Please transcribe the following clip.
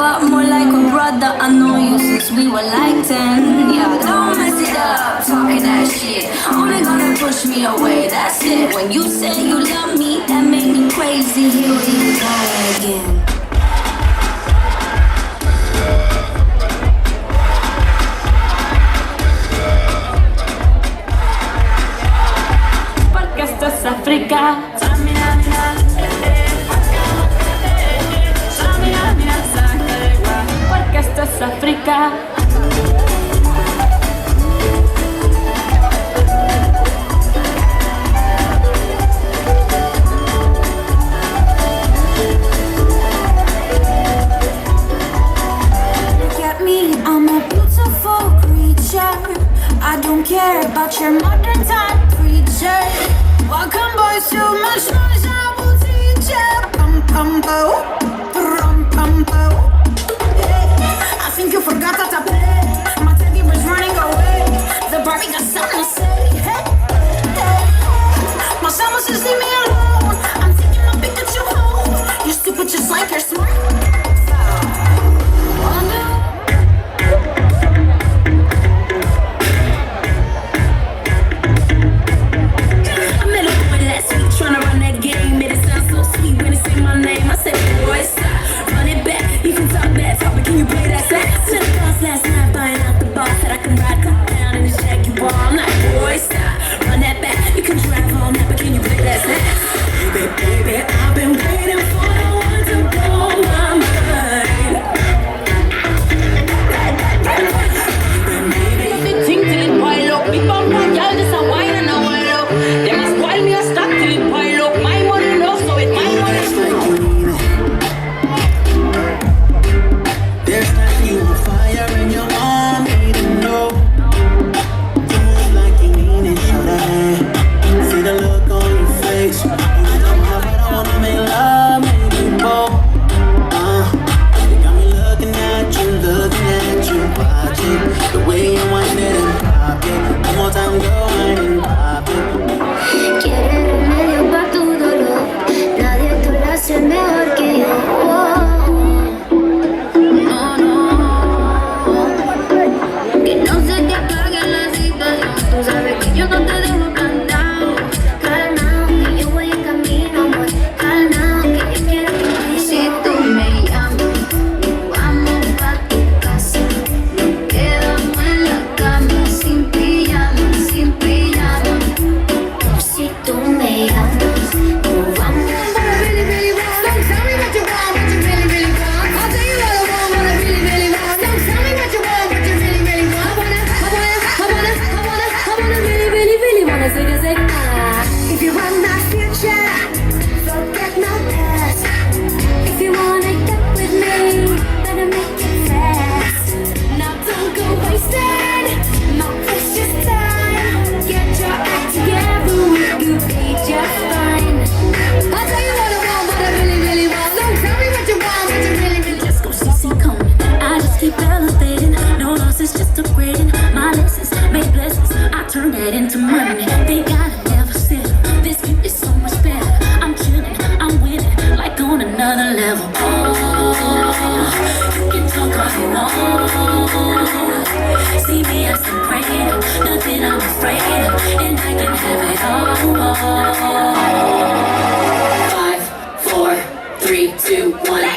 but more like a brother. I know you since we were like 10. Yeah, don't mess it up, talking that shit. Only gonna push me away, that's it. When you say you love me, that made me crazy. Here we go again. Porque esto es África. Porque esto es África. Look at me, I'm a beautiful creature. I don't care about your modern time preacher. Welcome boys, too much noise, I will teach ya. Pum pum po, pum pum po. I think you forgot that I play. My teddy was running away. The Barbie got something to say. Hey, hey. My summer says leave me alone. I'm taking my Pikachu home. You're stupid just like you're smart. Into money, they gotta never settle. This is so much better. I'm chilling, I'm winning, like on another level. Oh, you can talk all you want. See me as some praying, nothing I'm afraid of, and I can have it all. 5, 4, 3, 2, 1.